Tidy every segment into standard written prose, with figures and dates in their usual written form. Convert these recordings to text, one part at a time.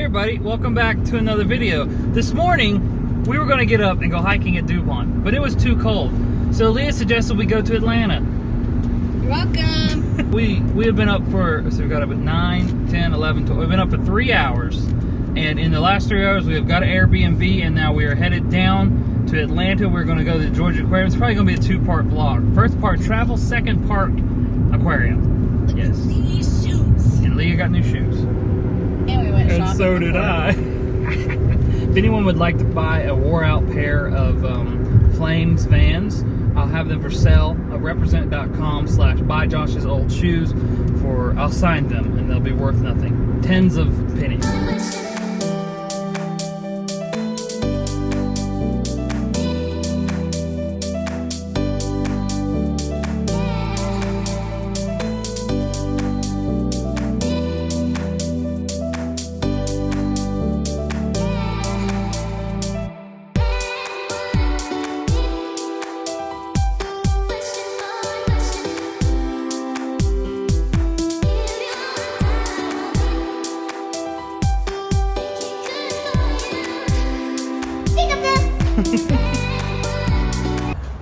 everybody, welcome back to another video. This morning, we were going to get up and go hiking at DuPont, but it was too cold. So Leah suggested we go to Atlanta. You're welcome. We have been up for, so we got up at 9, 10, 11, 12. We've been up for 3 hours. And in the last 3 hours, we have got an Airbnb, and now we are headed down to Atlanta. We're going to go to the Georgia Aquarium. It's probably going to be a 2-part vlog. First part travel, second part aquarium. Look yes. at these shoes. And Leah got new shoes. And we went shopping. And so did I. If anyone would like to buy a wore-out pair of Flames Vans, I'll have them for sale at represent.com/buyjoshosoldShoes I'll sign them and they'll be worth nothing. Tens of pennies.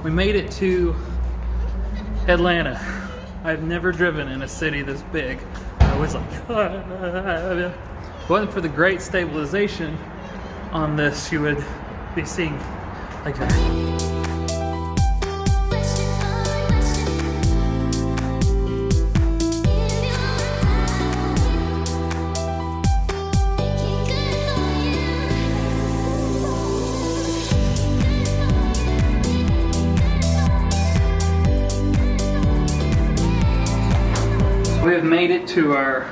We made it to Atlanta. I've never driven in a city this big. I was like, if it wasn't for the great stabilization on this, you would be seeing like that. We have made it to our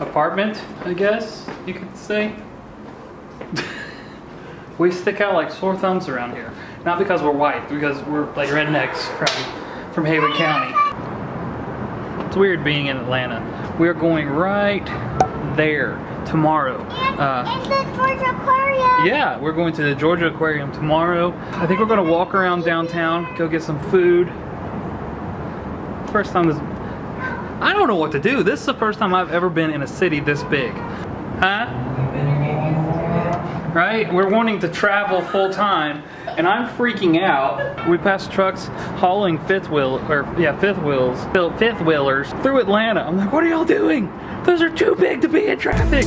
apartment, I guess you could say. We stick out like sore thumbs around here. Not because we're white, because we're like rednecks from Hayward County. It's weird being in Atlanta. We're going right there tomorrow. And the Georgia Aquarium. Yeah, we're going to the Georgia Aquarium tomorrow. I think we're gonna walk around downtown, go get some food. First time this, I don't know what to do. This is the first time I've ever been in a city this big. Huh? Right? We're wanting to travel full time, and I'm freaking out. We passed trucks hauling fifth wheelers through Atlanta. I'm like, what are y'all doing? Those are too big to be in traffic.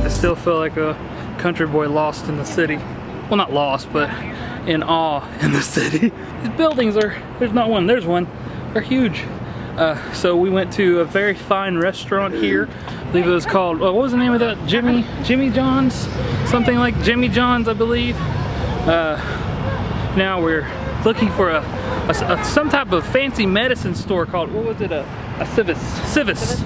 Still feel like a country boy lost in the city. Well, not lost, but in awe in the city. These buildings are, there's not one, there's one. They're huge. So we went to a very fine restaurant here. I believe it was called, what was the name of that? Jimmy John's? Something like Jimmy John's, I believe. Now we're looking for some type of fancy medicine store called, what was it? A Civis.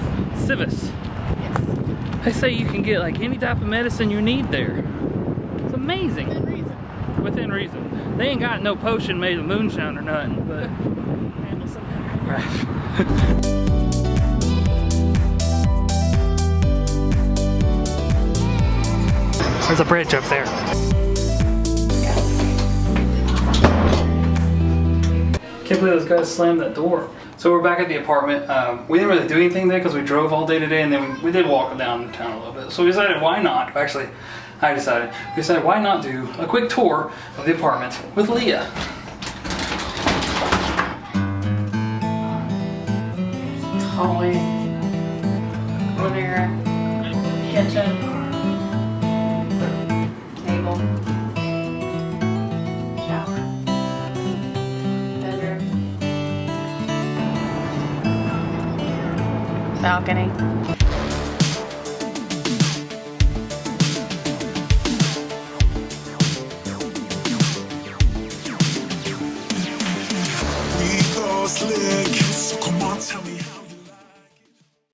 They say you can get like any type of medicine you need there. It's amazing. Within reason. They ain't got no potion made of moonshine or nothing, but handle something. Right. There's a bridge up there. Can't believe those guys slammed that door. So we're back at the apartment. We didn't really do anything there because we drove all day today, and then we did walk down town a little bit. So we decided why not, actually we decided why not do a quick tour of the apartment with Leah. Hallway. Living room. Kitchen. Table. Shower. Bedroom. Balcony. We go slick, so come on, tell me.